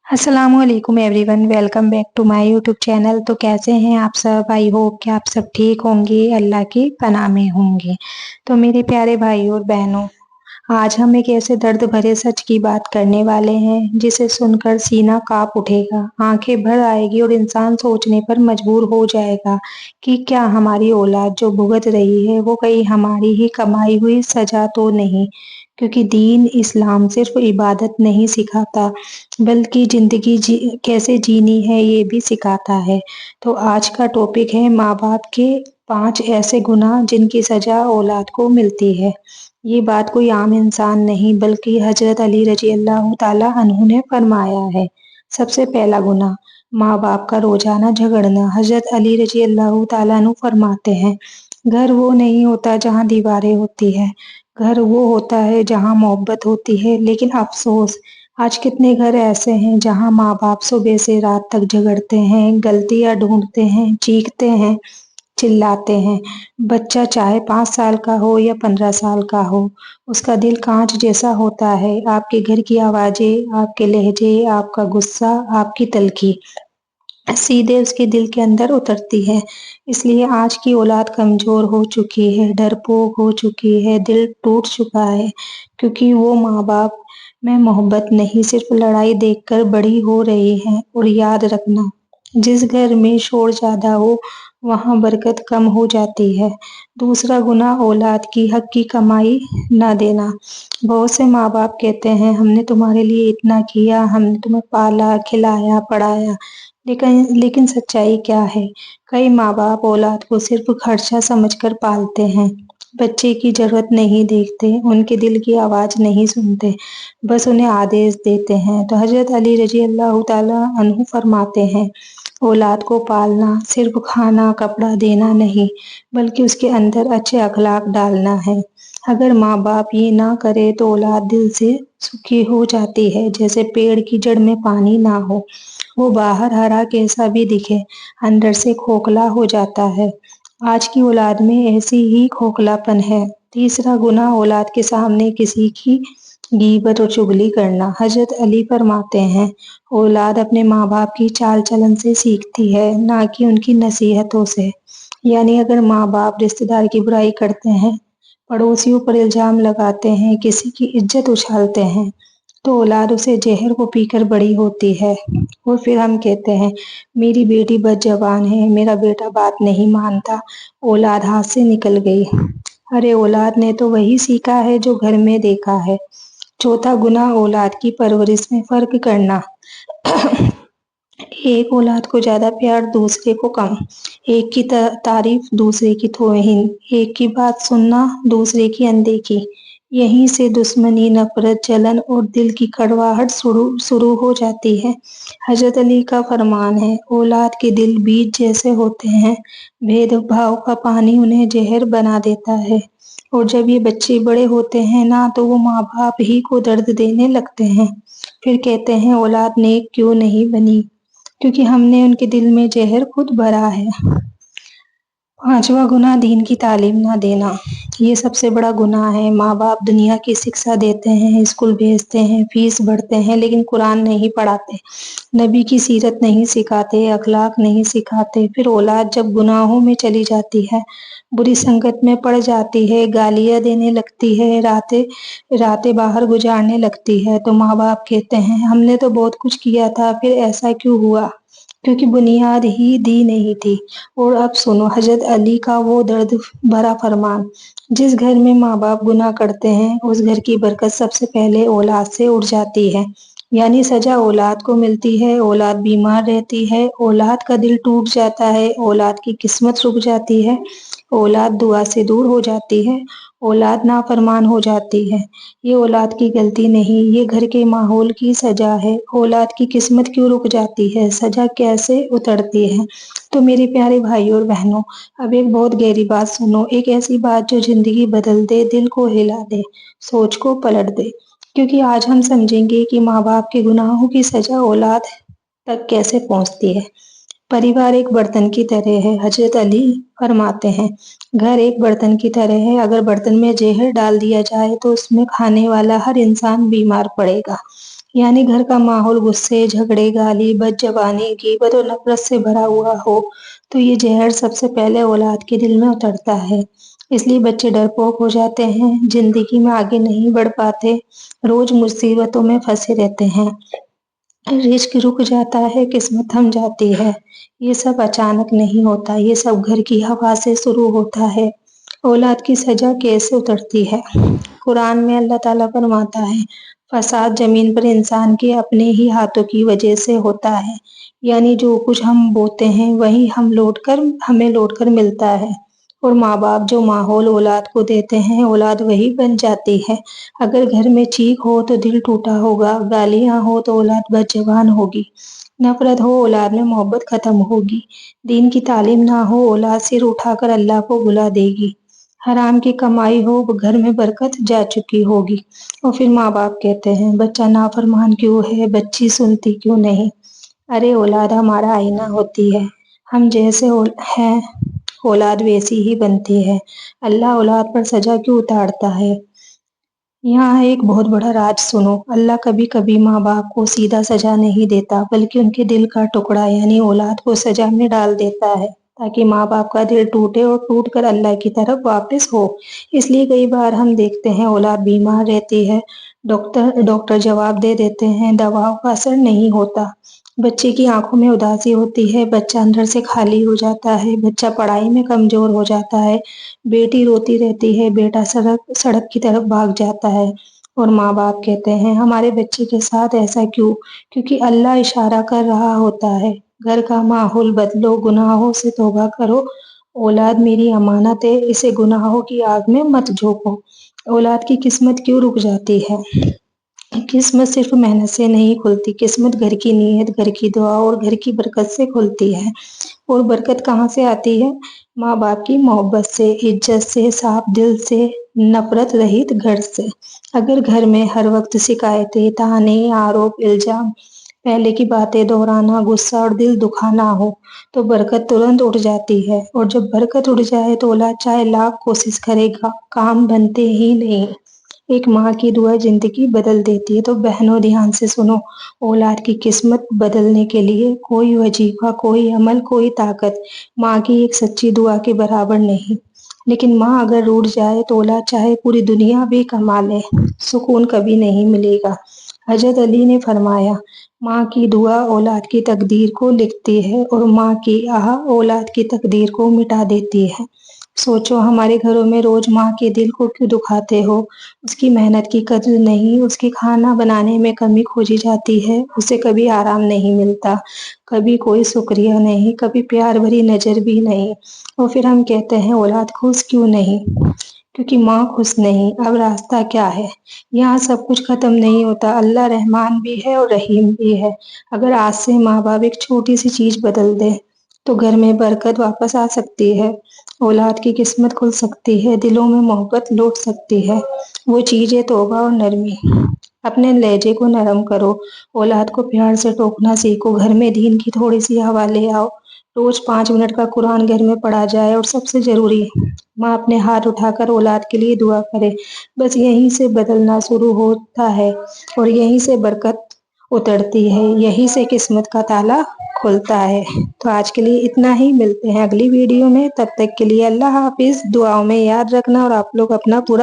अस्सलाम वालेकुम everyone, welcome back to my YouTube channel. तो कैसे हैं आप सब? आई होप कि आप सब ठीक होंगे, अल्लाह की पनाह में होंगे। तो मेरे प्यारे भाई और बहनों, आज हम एक ऐसे दर्द भरे सच की बात करने वाले हैं जिसे सुनकर सीना कांप उठेगा, आंखें भर आएगी और इंसान सोचने पर मजबूर हो जाएगा कि क्या हमारी औलाद जो भुगत रही है वो कहीं हमारी ही कमाई हुई सजा तो नहीं। क्योंकि दीन इस्लाम सिर्फ इबादत नहीं सिखाता बल्कि जिंदगी कैसे जीनी है ये भी सिखाता है। तो आज का टॉपिक है माँ बाप के 5 ऐसे गुनाह जिनकी सजा औलाद को मिलती है। ये बात कोई आम इंसान नहीं बल्कि हजरत अली रजी अल्लाह ताला अन्हु ने फरमाया है। सबसे पहला गुनाह, माँ बाप का रोजाना झगड़ना। हजरत अली रजी अल्लाह ताला अन्हु फरमाते हैं, घर वो नहीं होता जहाँ दीवारें होती है, घर वो होता है जहाँ मोहब्बत होती है। लेकिन अफसोस, आज कितने घर ऐसे हैं जहां माँ बाप सुबह से रात तक झगड़ते हैं, गलतियां ढूंढते हैं, चीखते हैं, चिल्लाते हैं। बच्चा चाहे 5 साल का हो या 15 साल का हो, उसका दिल कांच जैसा होता है। आपके घर की आवाजें, आपके लहजे, आपका गुस्सा, आपकी तलखी सीधे उसके दिल के अंदर उतरती है। इसलिए आज की औलाद कमजोर हो चुकी है, डरपोक हो चुकी है, दिल टूट चुका है, क्योंकि वो माँ बाप में मोहब्बत नहीं, सिर्फ लड़ाई देखकर बड़ी हो रही है। और याद रखना, जिस घर में शोर ज्यादा हो वहां बरकत कम हो जाती है। दूसरा गुनाह, औलाद की हक की कमाई न देना। बहुत से माँ बाप कहते हैं, हमने तुम्हारे लिए इतना किया, हमने तुम्हें पाला, खिलाया, पढ़ाया। लेकिन सच्चाई क्या है? कई माँ बाप औलाद को सिर्फ खर्चा समझकर पालते हैं, बच्चे की जरूरत नहीं देखते, उनके दिल की आवाज नहीं सुनते, बस उन्हें आदेश देते हैं। तो हजरत अली रजी अल्लाह ताला अन्हु फरमाते हैं, औलाद को पालना सिर्फ खाना कपड़ा देना नहीं बल्कि उसके अंदर अच्छे अखलाक डालना है। अगर माँ बाप ये ना करे तो औलाद दिल से सूखी हो जाती है, जैसे पेड़ की जड़ में पानी ना हो। वो बाहर हरा कैसा भी दिखे, अंदर से खोखला हो जाता है। आज की औलाद में ऐसी ही खोखलापन है। तीसरा गुनाह, औलाद के सामने किसी की गीबत और चुगली करना। हजरत अली फरमाते हैं, औलाद अपने माँ बाप की चाल चलन से सीखती है, ना कि उनकी नसीहतों से। यानी अगर माँ बाप रिश्तेदार की बुराई करते हैं, पड़ोसियों पर इल्जाम लगाते हैं, किसी की इज्जत उछालते हैं, तो औलाद उसे जहर को पीकर बड़ी होती है। और फिर हम कहते हैं, मेरी बेटी बदजबान है, मेरा बेटा बात नहीं मानता, औलाद हाथ से निकल गई। अरे औलाद ने तो वही सीखा है जो घर में देखा है। चौथा गुनाह, औलाद की परवरिश में फर्क करना। एक औलाद को ज्यादा प्यार, दूसरे को कम। एक की तारीफ, दूसरे की तौहीन। एक की बात सुनना, दूसरे की अनदेखी। यहीं से दुश्मनी, नफरत, जलन और दिल की कड़वाहट शुरू शुरू हो जाती है। हजरत अली का फरमान है, औलाद के दिल बीज जैसे होते हैं, भेदभाव का पानी उन्हें जहर बना देता है। और जब ये बच्चे बड़े होते हैं ना, तो वो माँ बाप ही को दर्द देने लगते हैं। फिर कहते हैं, औलाद नेक क्यों नहीं बनी? क्योंकि हमने उनके दिल में जहर खुद भरा है। पांचवा गुनाह, दीन की तालीम ना देना। ये सबसे बड़ा गुनाह है। माँ बाप दुनिया की शिक्षा देते हैं, स्कूल भेजते हैं, फीस भरते हैं, लेकिन कुरान नहीं पढ़ाते, नबी की सीरत नहीं सिखाते, अखलाक नहीं सिखाते। फिर औलाद जब गुनाहों में चली जाती है, बुरी संगत में पड़ जाती है, गालियां देने लगती है, रातें रातें बाहर गुजारने लगती है, तो माँ बाप कहते हैं, हमने तो बहुत कुछ किया था, फिर ऐसा क्यों हुआ? क्योंकि बुनियाद ही दी नहीं थी। और अब सुनो हजरत अली का वो दर्द भरा फरमान, जिस घर में माँ बाप गुनाह करते हैं उस घर की बरकत सबसे पहले औलाद से उड़ जाती है। यानी सजा औलाद को मिलती है, औलाद बीमार रहती है, औलाद का दिल टूट जाता है, औलाद की किस्मत रुक जाती है, औलाद दुआ से दूर हो जाती है, औलाद नाफरमान हो जाती है। ये औलाद की गलती नहीं, ये घर के माहौल की सजा है। औलाद की किस्मत क्यों रुक जाती है, सजा कैसे उतरती है? तो मेरे प्यारे भाइयों और बहनों, अब एक बहुत गहरी बात सुनो, एक ऐसी बात जो जिंदगी बदल दे, दिल को हिला दे, सोच को पलट दे। क्योंकि आज हम समझेंगे कि माँ बाप के गुनाहों की सजा औलाद तक कैसे पहुंचती है। परिवार एक बर्तन की तरह है। हजरत अली फरमाते हैं, घर एक बर्तन की तरह है, अगर बर्तन में जहर डाल दिया जाए तो उसमें खाने वाला हर इंसान बीमार पड़ेगा। यानी घर का माहौल गुस्से, झगड़े, गाली, बदज़बानी, गीबत और नफरत से भरा हुआ हो तो ये जहर सबसे पहले औलाद के दिल में उतरता है। इसलिए बच्चे डरपोक हो जाते हैं, जिंदगी में आगे नहीं बढ़ पाते, रोज मुसीबतों में फंसे रहते हैं। रिस्क रुक जाता है, किस्मत थम जाती है। ये सब अचानक नहीं होता, ये सब घर की हवा से शुरू होता है। औलाद की सजा कैसे उतरती है? कुरान में अल्लाह ताला फरमाता है, फसाद जमीन पर इंसान के अपने ही हाथों की वजह से होता है। यानी जो कुछ हम बोते हैं वही हमें लौटकर मिलता है। और माँ बाप जो माहौल औलाद को देते हैं, औलाद वही बन जाती है। अगर घर में चीख हो तो दिल टूटा होगा, गालियां हो तो औलाद बदजुबान होगी, नफरत हो औलाद में मोहब्बत खत्म होगी, दीन की तालीम ना हो औलाद सिर उठाकर अल्लाह को बुला देगी, हराम की कमाई हो घर में बरकत जा चुकी होगी। और फिर माँ बाप कहते हैं बच्चा नाफरमान क्यों है, बच्ची सुनती क्यों नहीं। अरे औलाद हमारा आईना होती है, हम जैसे हैं औलाद वैसी ही बनती है। अल्लाह औलाद पर सजा क्यों उतारता है? यहाँ एक बहुत बड़ा राज सुनो, अल्लाह कभी कभी माँ बाप को सीधा सजा नहीं देता, बल्कि उनके दिल का टुकड़ा यानी औलाद को सजा में डाल देता है, ताकि माँ बाप का दिल टूटे और टूट कर अल्लाह की तरफ वापस हो। इसलिए कई बार हम देखते हैं औलाद बीमार रहती है, डॉक्टर जवाब दे देते हैं, दवाओं का असर नहीं होता, बच्चे की आंखों में उदासी होती है, बच्चा अंदर से खाली हो जाता है, बच्चा पढ़ाई में कमजोर हो जाता है, बेटी रोती रहती है, बेटा सड़क सड़क की तरफ भाग जाता है। और माँ बाप कहते हैं हमारे बच्चे के साथ ऐसा क्यों? क्योंकि अल्लाह इशारा कर रहा होता है, घर का माहौल बदलो, गुनाहों से तौबा करो, औलाद मेरी अमानत है, इसे गुनाहों की आग में मत झोंको। औलाद की किस्मत क्यों रुक जाती है? किस्मत सिर्फ मेहनत से नहीं खुलती, किस्मत घर की नीयत, घर की दुआ और घर की बरकत से खुलती है। और बरकत कहाँ से आती है? माँ बाप की मोहब्बत से, इज्जत से, साफ दिल से, नफरत रहित घर से। अगर घर में हर वक्त शिकायतें, ताने, आरोप, इल्जाम, पहले की बातें दोहराना, गुस्सा और दिल दुखाना हो तो बरकत तुरंत उठ जाती है। और जब बरकत उठ जाए तो औलाद चाहे लाख कोशिश करेगा, काम बनते ही नहीं। एक माँ की दुआ जिंदगी बदल देती है। तो बहनों ध्यान से सुनो, औलाद की किस्मत बदलने के लिए कोई वजीफा, कोई अमल, कोई ताकत माँ की एक सच्ची दुआ के बराबर नहीं। लेकिन माँ अगर रूठ जाए तो औलाद चाहे पूरी दुनिया भी कमा ले, सुकून कभी नहीं मिलेगा। हजरत अली ने फरमाया, माँ की दुआ औलाद की तकदीर को लिखती है और माँ की आह औलाद की तकदीर को मिटा देती है। सोचो हमारे घरों में रोज माँ के दिल को क्यों दुखाते हो? उसकी मेहनत की कद्र नहीं, उसके खाना बनाने में कमी खोजी जाती है, उसे कभी आराम नहीं मिलता, कभी कोई शुक्रिया नहीं, कभी प्यार भरी नजर भी नहीं। और फिर हम कहते हैं औलाद खुश क्यों नहीं? क्योंकि माँ खुश नहीं। अब रास्ता क्या है? यहाँ सब कुछ खत्म नहीं होता, अल्लाह रहमान भी है और रहीम भी है। अगर आज से माँ बाप एक छोटी सी चीज बदल दे तो घर में बरकत वापस आ सकती है, औलाद की किस्मत खुल सकती है, दिलों में मोहब्बत लौट सकती है। वो चीज है तौबा और नरमी। अपने लहजे को नरम करो, औलाद को प्यार से टोकना सीखो, घर में दीन की थोड़ी सी हवा ले आओ, रोज 5 मिनट का कुरान घर में पढ़ा जाए। और सबसे जरूरी, माँ अपने हाथ उठाकर औलाद के लिए दुआ करे। बस यहीं से बदलना शुरू होता है और यहीं से बरकत उतरती है, यहीं से किस्मत का ताला खुलता है। तो आज के लिए इतना ही, मिलते हैं अगली वीडियो में, तब तक के लिए अल्लाह हाफिज। दुआओं में याद रखना और आप लोग अपना पूरा